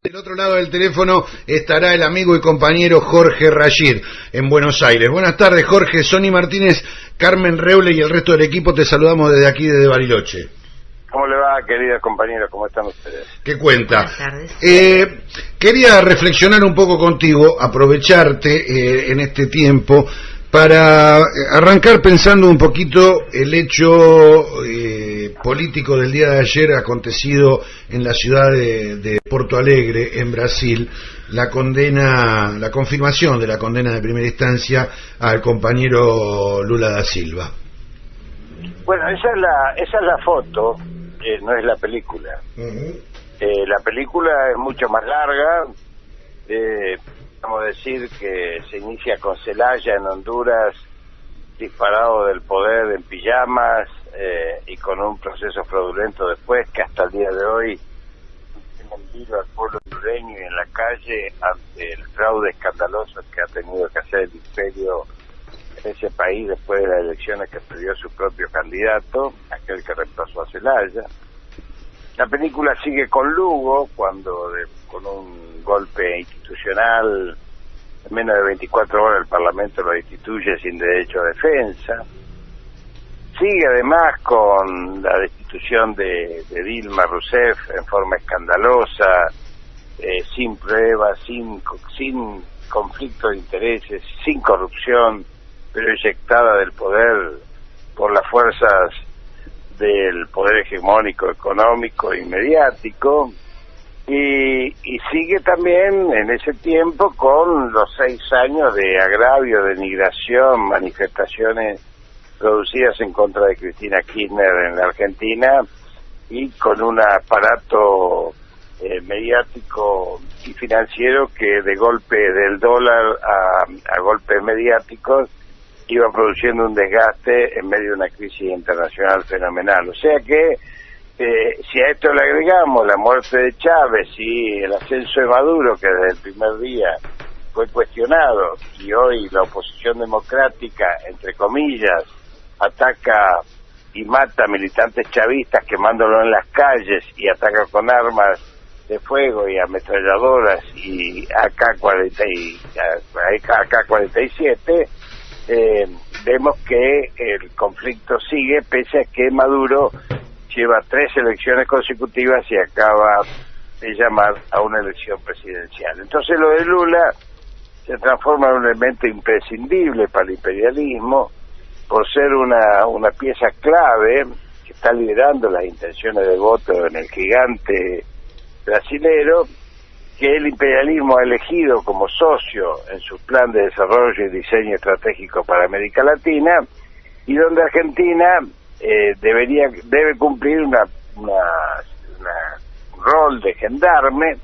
Del otro lado del teléfono estará el amigo y compañero Jorge Rayid en Buenos Aires. Buenas tardes, Jorge. Sonny Martínez, Carmen Reule y el resto del equipo te saludamos desde aquí, desde Bariloche. ¿Cómo le va, queridos compañeros? ¿Cómo están ustedes? ¿Qué cuenta? Buenas tardes. Quería reflexionar un poco contigo, aprovecharte en este tiempo para arrancar pensando un poquito el hecho político del día de ayer acontecido en la ciudad de Porto Alegre, en Brasil, la confirmación de la condena de primera instancia al compañero Lula da Silva. Bueno, esa es la foto, no es la película. La película es mucho más larga. Vamos a decir que se inicia con Zelaya en Honduras, disparado del poder en pijamas, y con un proceso fraudulento después que hasta el día de hoy tiene al pueblo hondureño y en la calle ante el fraude escandaloso que ha tenido que hacer el imperio en ese país después de las elecciones que perdió su propio candidato, aquel que reemplazó a Zelaya. La película sigue con Lugo, cuando con un golpe institucional, en menos de 24 horas el Parlamento lo destituye sin derecho a defensa. Sigue además con la destitución de Dilma Rousseff en forma escandalosa, sin pruebas, sin conflicto de intereses, sin corrupción, pero eyectada del poder por las fuerzas del poder hegemónico económico y mediático. Y sigue también en ese tiempo con los 6 años de agravio, denigración, manifestaciones producidas en contra de Cristina Kirchner en la Argentina, y con un aparato mediático y financiero que de golpe del dólar a golpes mediáticos iba produciendo un desgaste en medio de una crisis internacional fenomenal. O sea que si a esto le agregamos la muerte de Chávez y el ascenso de Maduro, que desde el primer día fue cuestionado, y hoy la oposición democrática, entre comillas, ataca y mata a militantes chavistas quemándolo en las calles y ataca con armas de fuego y ametralladoras y AK-47, vemos que el conflicto sigue pese a que Maduro lleva 3 elecciones consecutivas y acaba de llamar a una elección presidencial. Entonces lo de Lula se transforma en un elemento imprescindible para el imperialismo, por ser una pieza clave que está liderando las intenciones de voto en el gigante brasilero, que el imperialismo ha elegido como socio en su plan de desarrollo y diseño estratégico para América Latina, y donde Argentina debe cumplir un rol de gendarme.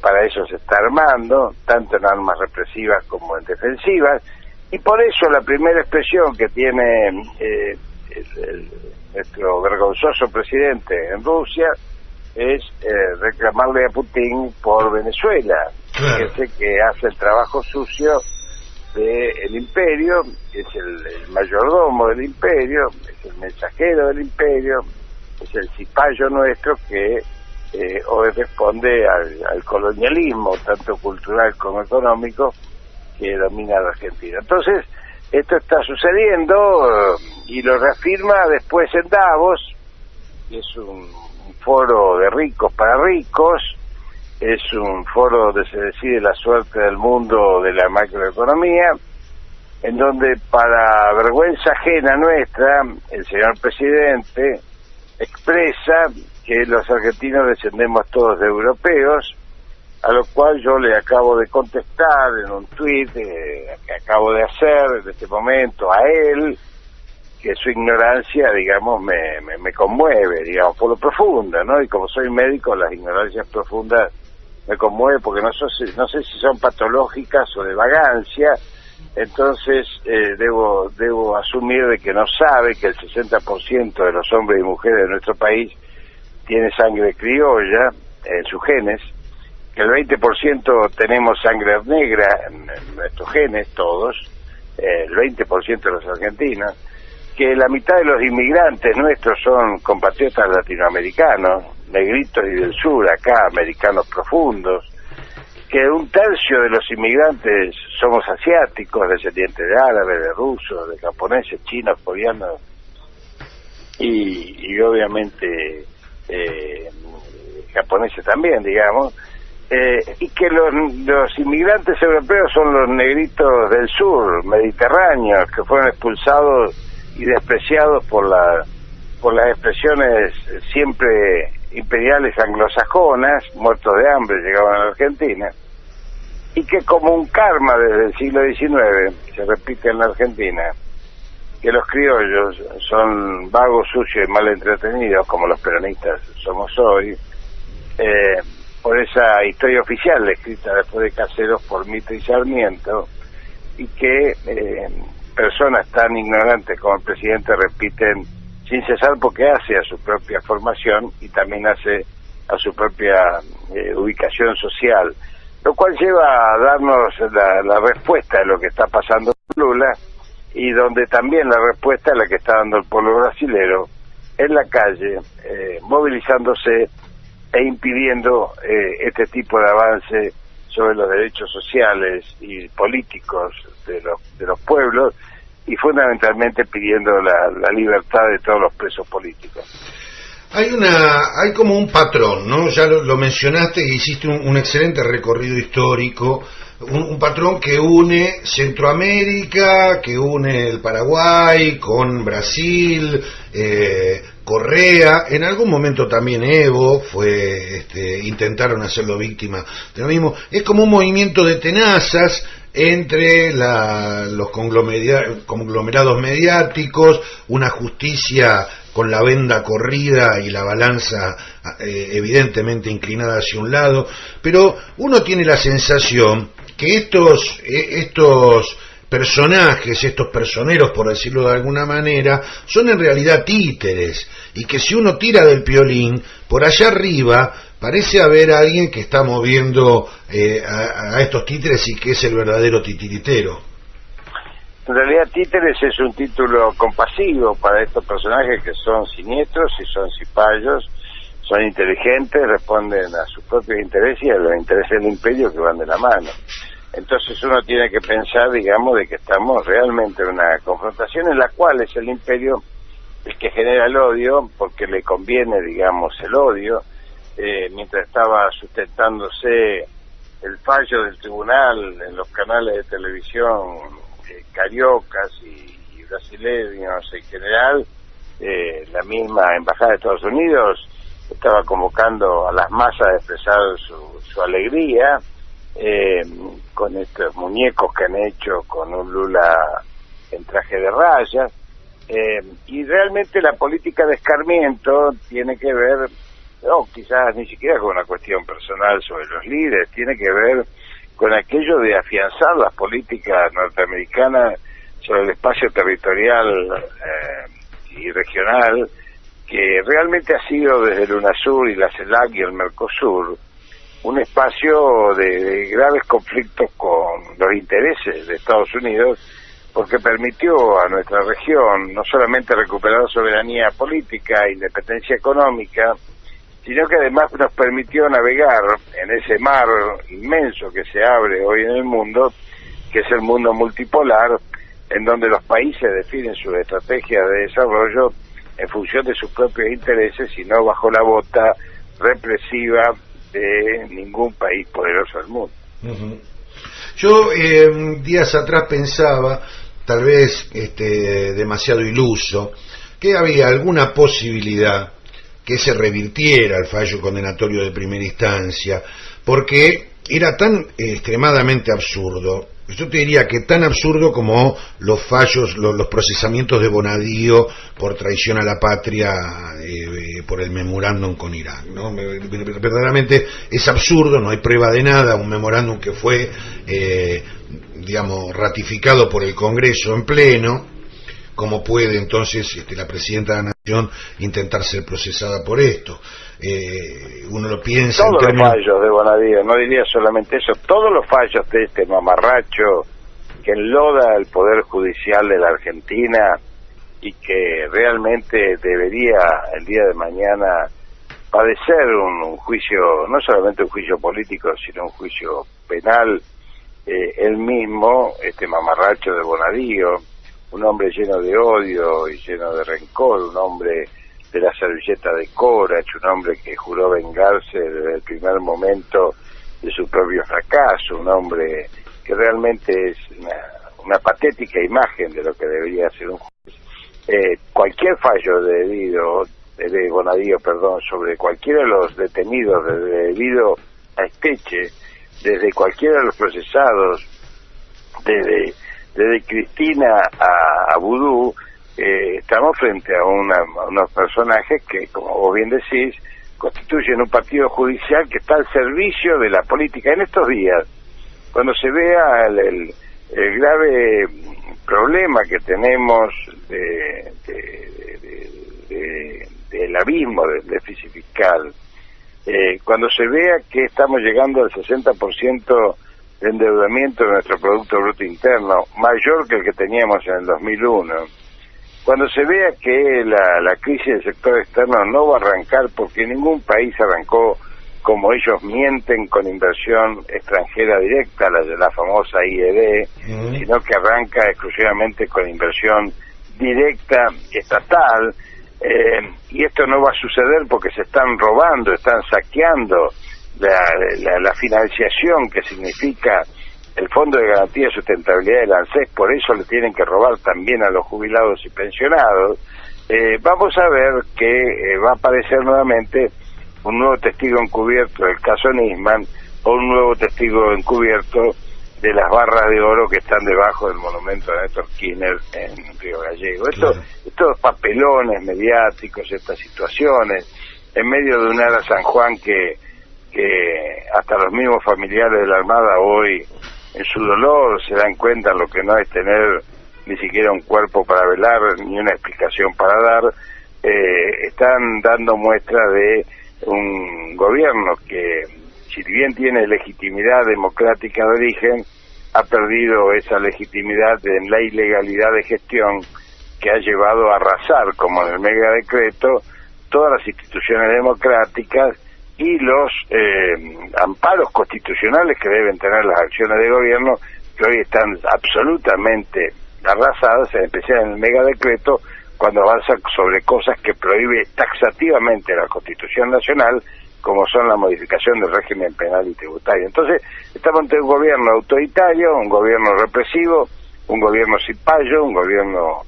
Para eso se está armando, tanto en armas represivas como en defensivas, y por eso la primera expresión que tiene nuestro vergonzoso presidente en Rusia es reclamarle a Putin por Venezuela, que hace el trabajo sucio del imperio, es el mayordomo del imperio, es el mensajero del imperio, es el cipayo nuestro que hoy responde al colonialismo, tanto cultural como económico, que domina la Argentina. Entonces, esto está sucediendo y lo reafirma después en Davos, que es un foro de ricos para ricos, es un foro donde se decide la suerte del mundo de la macroeconomía, en donde, para vergüenza ajena nuestra, el señor presidente expresa que los argentinos descendemos todos de europeos, a lo cual yo le acabo de contestar en un tuit que acabo de hacer en este momento a él, que su ignorancia, digamos, me conmueve, digamos, por lo profunda, ¿no? Y como soy médico, las ignorancias profundas me conmueven porque no sé si son patológicas o de vagancia. Entonces debo asumir de que no sabe que el 60% de los hombres y mujeres de nuestro país tiene sangre criolla en sus genes, que el 20% tenemos sangre negra en nuestros genes, todos, el 20% de los argentinos, que la mitad de los inmigrantes nuestros son compatriotas latinoamericanos, negritos y del sur, acá, americanos profundos, que 1/3 de los inmigrantes somos asiáticos, descendientes de árabes, de rusos, de japoneses, chinos, coreanos, y obviamente japoneses también, digamos, y que los inmigrantes europeos son los negritos del sur, mediterráneos, que fueron expulsados y despreciados por las expresiones siempre imperiales anglosajonas, muertos de hambre, llegaban a la Argentina, y que como un karma desde el siglo XIX se repite en la Argentina, que los criollos son vagos, sucios y mal entretenidos, como los peronistas somos hoy, por esa historia oficial escrita después de Caseros por Mitre y Sarmiento, y que personas tan ignorantes como el presidente repiten sin cesar, porque hace a su propia formación y también hace a su propia ubicación social, lo cual lleva a darnos la respuesta de lo que está pasando con Lula, y donde también la respuesta es la que está dando el pueblo brasilero en la calle, movilizándose e impidiendo este tipo de avance sobre los derechos sociales y políticos de los pueblos, y fundamentalmente pidiendo la libertad de todos los presos políticos. Hay como un patrón, ¿no? Ya lo mencionaste, que hiciste un excelente recorrido histórico, un patrón que une Centroamérica, que une el Paraguay con Brasil, Correa, en algún momento también Evo intentaron hacerlo víctima de lo mismo. Es como un movimiento de tenazas entre los conglomerados mediáticos, una justicia con la venda corrida y la balanza evidentemente inclinada hacia un lado, pero uno tiene la sensación que estos personajes, estos personeros, por decirlo de alguna manera, son en realidad títeres, y que si uno tira del piolín, por allá arriba parece haber alguien que está moviendo a estos títeres, y que es el verdadero titiritero. En realidad títeres es un título compasivo para estos personajes que son siniestros y son cipayos, son inteligentes, responden a sus propios intereses y a los intereses del imperio, que van de la mano. Entonces uno tiene que pensar, digamos, de que estamos realmente en una confrontación en la cual es el imperio el que genera el odio, porque le conviene, digamos, el odio, mientras estaba sustentándose el fallo del tribunal en los canales de televisión cariocas y brasileños en general, la misma embajada de Estados Unidos estaba convocando a las masas a expresar su alegría con estos muñecos que han hecho con un Lula en traje de rayas, y realmente la política de escarmiento tiene que ver, no, quizás ni siquiera con una cuestión personal sobre los líderes, tiene que ver con aquello de afianzar las políticas norteamericanas sobre el espacio territorial y regional, que realmente ha sido desde el UNASUR y la CELAC y el Mercosur un espacio de graves conflictos con los intereses de Estados Unidos, porque permitió a nuestra región no solamente recuperar soberanía política, independencia económica, sino que además nos permitió navegar en ese mar inmenso que se abre hoy en el mundo, que es el mundo multipolar, en donde los países definen sus estrategias de desarrollo en función de sus propios intereses y no bajo la bota represiva de ningún país poderoso del mundo. Uh-huh. Yo días atrás pensaba, tal vez demasiado iluso, que había alguna posibilidad que se revirtiera el fallo condenatorio de primera instancia, porque era tan extremadamente absurdo. Yo te diría que tan absurdo como los fallos, los procesamientos de Bonadío por traición a la patria por el memorándum con Irak, ¿no? Verdaderamente es absurdo, no hay prueba de nada, un memorándum que fue, ratificado por el Congreso en pleno. ¿Cómo puede entonces la presidenta de la Nación intentar ser procesada por esto? Uno lo piensa... Todos los fallos de Bonadío, no diría solamente eso, todos los fallos de este mamarracho que enloda el Poder Judicial de la Argentina y que realmente debería el día de mañana padecer un juicio, no solamente un juicio político, sino un juicio penal, él mismo, este mamarracho de Bonadío, un hombre lleno de odio y lleno de rencor, un hombre de la servilleta de Corach, un hombre que juró vengarse desde el primer momento de su propio fracaso, un hombre que realmente es una patética imagen de lo que debería ser un juez. Cualquier fallo de Bonadío, sobre cualquiera de los detenidos debido a Esteche, desde cualquiera de los procesados, desde Cristina a Vudú, estamos frente a unos personajes que, como vos bien decís, constituyen un partido judicial que está al servicio de la política. En estos días, cuando se vea el grave problema que tenemos del abismo del déficit fiscal, cuando se vea que estamos llegando al 60% de endeudamiento de nuestro Producto Bruto Interno, mayor que el que teníamos en el 2001, cuando se vea que la crisis del sector externo no va a arrancar porque ningún país arrancó como ellos mienten con inversión extranjera directa, la famosa IED, sino que arranca exclusivamente con inversión directa estatal, y esto no va a suceder porque se están robando, están saqueando la financiación que significa el Fondo de Garantía de Sustentabilidad del ANSES, por eso le tienen que robar también a los jubilados y pensionados. Vamos a ver que va a aparecer nuevamente un nuevo testigo encubierto del caso Nisman o un nuevo testigo encubierto de las barras de oro que están debajo del monumento de Néstor Kirchner en Río Gallego. Estos papelones mediáticos, estas situaciones, en medio de un Ara San Juan que hasta los mismos familiares de la Armada hoy, en su dolor, se dan cuenta lo que no es tener ni siquiera un cuerpo para velar, ni una explicación para dar, están dando muestra de un gobierno que, si bien tiene legitimidad democrática de origen, ha perdido esa legitimidad en la ilegalidad de gestión que ha llevado a arrasar, como en el mega decreto, todas las instituciones democráticas y los amparos constitucionales que deben tener las acciones de gobierno, que hoy están absolutamente arrasadas, en especial en el mega decreto, cuando avanza sobre cosas que prohíbe taxativamente la Constitución Nacional, como son la modificación del régimen penal y tributario. Entonces, estamos ante un gobierno autoritario, un gobierno represivo, un gobierno cipayo, un gobierno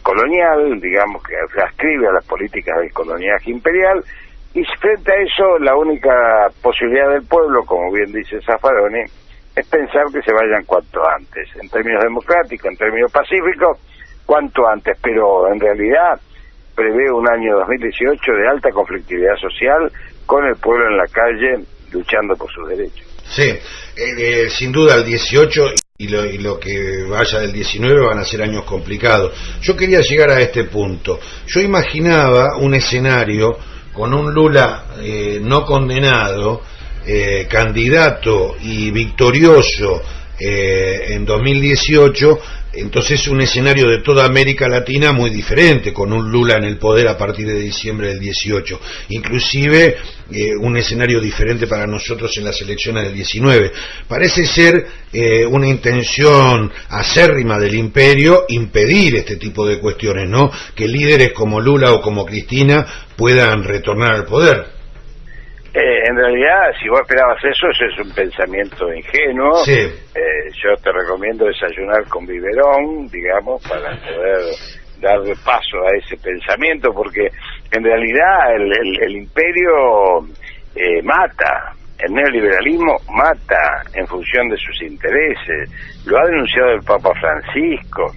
colonial, digamos, que ascribe a las políticas del coloniaje imperial, y frente a eso, la única posibilidad del pueblo, como bien dice Zaffaroni, es pensar que se vayan cuanto antes, en términos democráticos, en términos pacíficos, cuanto antes, pero en realidad prevé un año 2018 de alta conflictividad social, con el pueblo en la calle luchando por sus derechos. Sí, sin duda el 18 y lo que vaya del 19 van a ser años complicados. Yo quería llegar a este punto. Yo imaginaba un escenario con un Lula no condenado, candidato y victorioso en 2018, entonces un escenario de toda América Latina muy diferente, con un Lula en el poder a partir de diciembre del 18, inclusive un escenario diferente para nosotros en las elecciones del 19. Parece ser una intención acérrima del imperio impedir este tipo de cuestiones, ¿no? Que líderes como Lula o como Cristina puedan retornar al poder. En realidad, si vos esperabas eso es un pensamiento ingenuo. Sí. Yo te recomiendo desayunar con biberón, digamos, para poder darle paso a ese pensamiento, porque en realidad el imperio mata, el neoliberalismo mata en función de sus intereses. Lo ha denunciado el Papa Francisco.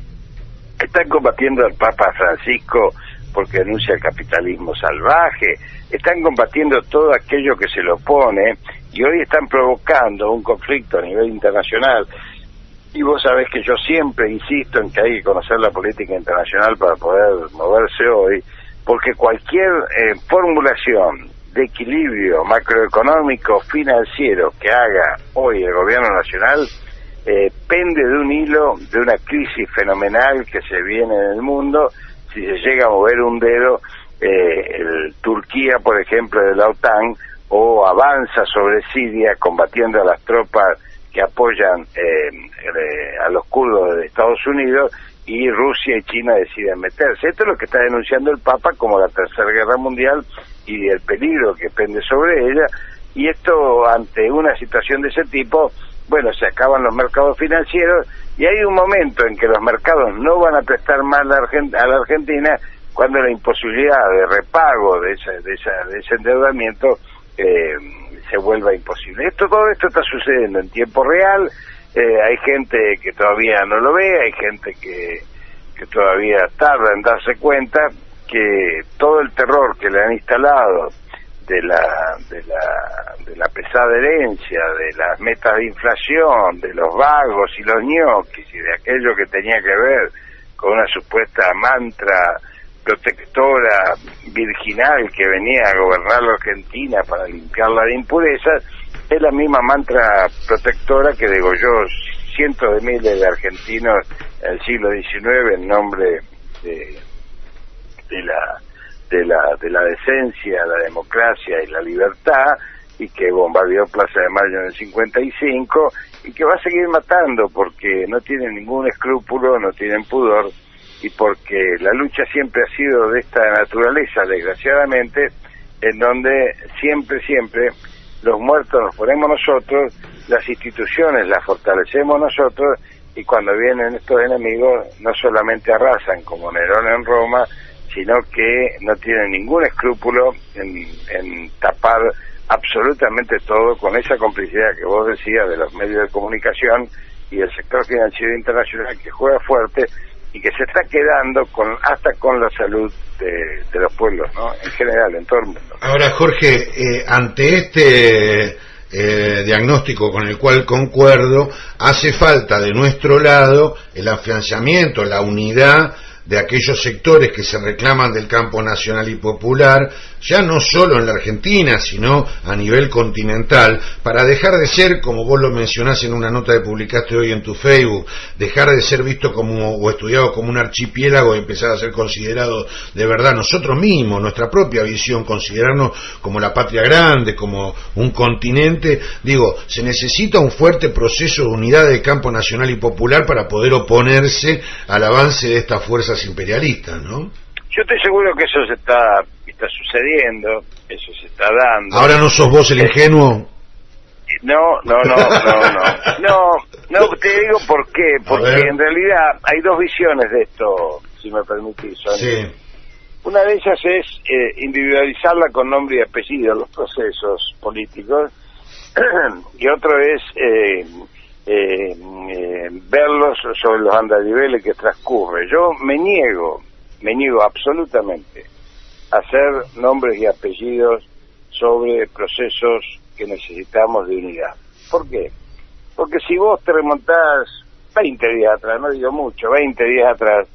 Están combatiendo al Papa Francisco porque denuncia el capitalismo salvaje, están combatiendo todo aquello que se le opone, y hoy están provocando un conflicto a nivel internacional. Y vos sabés que yo siempre insisto en que hay que conocer la política internacional para poder moverse hoy, porque cualquier formulación de equilibrio macroeconómico financiero que haga hoy el gobierno nacional pende de un hilo de una crisis fenomenal que se viene en el mundo. Si se llega a mover un dedo Turquía, por ejemplo, de la OTAN, o avanza sobre Siria combatiendo a las tropas que apoyan a los kurdos de Estados Unidos, y Rusia y China deciden meterse. Esto es lo que está denunciando el Papa como la Tercera Guerra Mundial y el peligro que pende sobre ella, y esto, ante una situación de ese tipo, bueno, se acaban los mercados financieros, y hay un momento en que los mercados no van a prestar más a la Argentina, cuando la imposibilidad de repago de ese endeudamiento se vuelva imposible. Todo esto está sucediendo en tiempo real. Hay gente que todavía no lo ve, hay gente que todavía tarda en darse cuenta que todo el terror que le han instalado de la pesada herencia, de las metas de inflación, de los vagos y los ñoquis, y de aquello que tenía que ver con una supuesta mantra protectora virginal que venía a gobernar la Argentina para limpiarla de impurezas, es la misma mantra protectora que degolló cientos de miles de argentinos en el siglo XIX en nombre de la decencia, la democracia y la libertad, y que bombardeó Plaza de Mayo en el 55, y que va a seguir matando porque no tienen ningún escrúpulo, no tienen pudor, y porque la lucha siempre ha sido de esta naturaleza, desgraciadamente, en donde siempre los muertos los ponemos nosotros, las instituciones las fortalecemos nosotros, y cuando vienen estos enemigos no solamente arrasan como Nerón en Roma, sino que no tienen ningún escrúpulo en tapar absolutamente todo, con esa complicidad que vos decías de los medios de comunicación y el sector financiero internacional, que juega fuerte y que se está quedando hasta con la salud de los pueblos, ¿no? En general, en todo el mundo. Ahora, Jorge, ante este diagnóstico con el cual concuerdo, hace falta de nuestro lado el afianzamiento, la unidad de aquellos sectores que se reclaman del campo nacional y popular, ya no solo en la Argentina, sino a nivel continental, para dejar de ser, como vos lo mencionás en una nota que publicaste hoy en tu Facebook, dejar de ser visto como o estudiado como un archipiélago y empezar a ser considerado de verdad nosotros mismos, nuestra propia visión, considerarnos como la patria grande, como un continente. Digo, se necesita un fuerte proceso de unidad del campo nacional y popular para poder oponerse al avance de estas fuerzas imperialistas, ¿no? Yo estoy seguro que eso está sucediendo, eso se está dando. ¿Ahora no sos vos el ingenuo? No, te digo por qué, porque en realidad hay dos visiones de esto, si me permitís, Sonia. Sí. Una de ellas es individualizarla con nombre y apellido, los procesos políticos, y otro es verlos sobre los andariveles que transcurre. Yo me niego absolutamente a hacer nombres y apellidos sobre procesos que necesitamos de unidad. ¿Por qué? Porque si vos te remontás 20 días atrás, no digo mucho, 20 días atrás,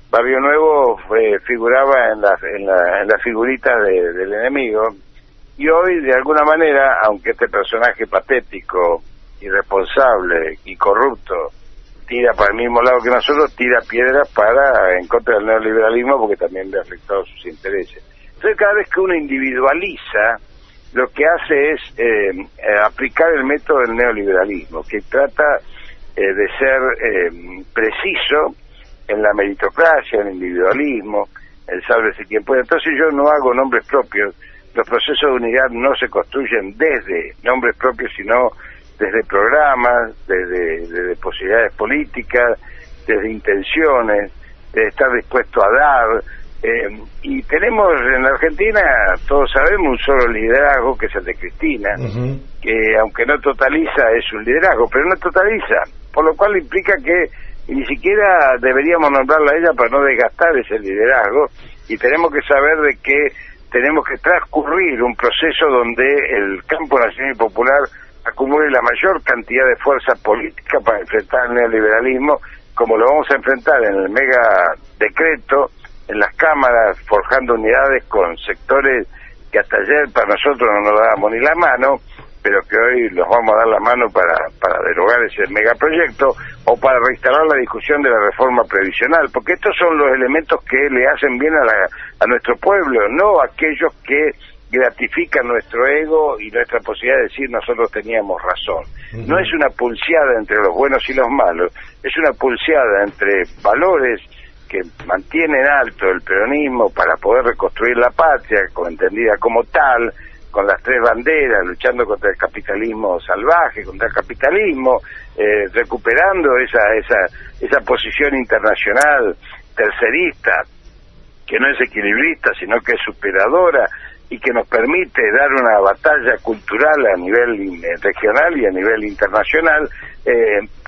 Barrio Nuevo figuraba en la figurita del enemigo, y hoy, de alguna manera, aunque este personaje patético, irresponsable y corrupto tira para el mismo lado que nosotros, tira piedras en contra del neoliberalismo, porque también le ha afectado sus intereses. Entonces, cada vez que uno individualiza, lo que hace es aplicar el método del neoliberalismo, que trata de ser preciso en la meritocracia, en el individualismo, el sálvese quien puede. Entonces yo no hago nombres propios. Los procesos de unidad no se construyen desde nombres propios, sino desde programas, desde posibilidades políticas, desde intenciones, de estar dispuesto a dar. Y tenemos en la Argentina, todos sabemos, un solo liderazgo, que es el de Cristina, que aunque no totaliza, es un liderazgo, pero no totaliza, por lo cual implica que ni siquiera deberíamos nombrarla a ella para no desgastar ese liderazgo, y tenemos que saber de que tenemos que transcurrir un proceso donde el campo nacional y popular acumule la mayor cantidad de fuerza política para enfrentar el neoliberalismo, como lo vamos a enfrentar en el mega decreto, en las cámaras, forjando unidades con sectores que hasta ayer para nosotros no nos dábamos ni la mano, pero que hoy nos vamos a dar la mano para derogar ese megaproyecto o para reinstalar la discusión de la reforma previsional, porque estos son los elementos que le hacen bien a nuestro pueblo, no aquellos que gratifican nuestro ego y nuestra posibilidad de decir nosotros teníamos razón. No es una pulseada entre los buenos y los malos, es una pulseada entre valores que mantienen alto el peronismo para poder reconstruir la patria, entendida como tal, con las tres banderas, luchando contra el capitalismo salvaje, contra el capitalismo, recuperando esa posición internacional tercerista, que no es equilibrista, sino que es superadora, y que nos permite dar una batalla cultural a nivel regional y a nivel internacional,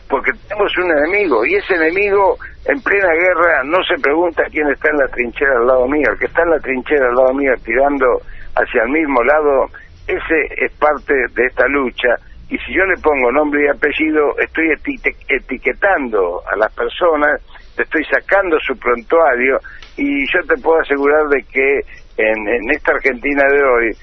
porque tenemos un enemigo, y ese enemigo en plena guerra no se pregunta quién está en la trinchera al lado mío. El que está en la trinchera al lado mío tirando hacia el mismo lado, ese es parte de esta lucha, y si yo le pongo nombre y apellido, estoy etiquetando a las personas, te estoy sacando su prontuario, y yo te puedo asegurar de que en esta Argentina de hoy,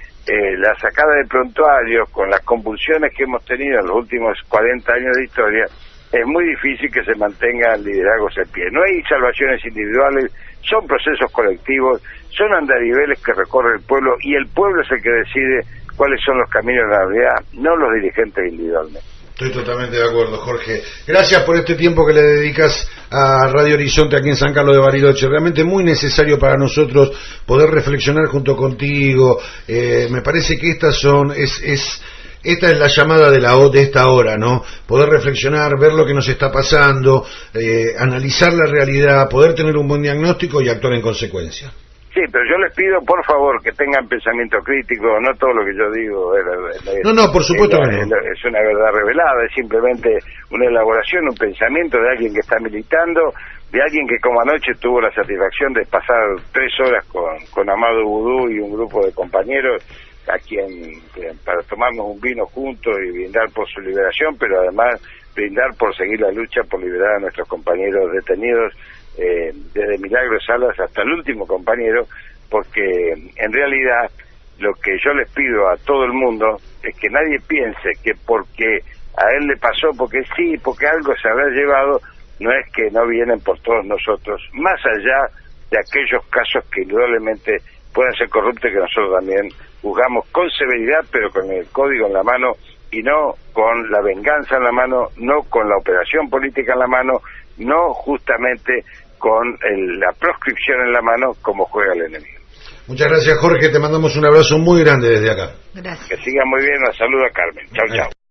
la sacada de prontuarios, con las convulsiones que hemos tenido en los últimos 40 años de historia, es muy difícil que se mantengan liderazgos en pie. No hay salvaciones individuales, son procesos colectivos, son andariveles que recorre el pueblo, y el pueblo es el que decide cuáles son los caminos de la realidad, no los dirigentes individualmente. Estoy totalmente de acuerdo, Jorge. Gracias por este tiempo que le dedicas a Radio Horizonte aquí en San Carlos de Bariloche. Realmente muy necesario para nosotros poder reflexionar junto contigo. Me parece que esta es la llamada de esta hora, ¿no? Poder reflexionar, ver lo que nos está pasando, analizar la realidad, poder tener un buen diagnóstico y actuar en consecuencia. Sí, pero yo les pido, por favor, que tengan pensamiento crítico. No todo lo que yo digo No, por supuesto que no. Es una verdad revelada, es simplemente una elaboración, un pensamiento de alguien que está militando, de alguien que como anoche tuvo la satisfacción de pasar 3 horas con Amado Vudú y un grupo de compañeros a quien para tomarnos un vino juntos y brindar por su liberación, pero además brindar por seguir la lucha por liberar a nuestros compañeros detenidos, desde Milagro Salas hasta el último compañero, porque en realidad lo que yo les pido a todo el mundo es que nadie piense que porque a él le pasó, porque sí, porque algo se habrá llevado, no es que no vienen por todos nosotros, más allá de aquellos casos que indudablemente pueden ser corruptos, que nosotros también juzgamos con severidad, pero con el código en la mano, y no con la venganza en la mano, no con la operación política en la mano, no justamente con la proscripción en la mano, como juega el enemigo. Muchas gracias, Jorge, te mandamos un abrazo muy grande desde acá. Gracias. Que siga muy bien, un saludo a Carmen. Chau, chau.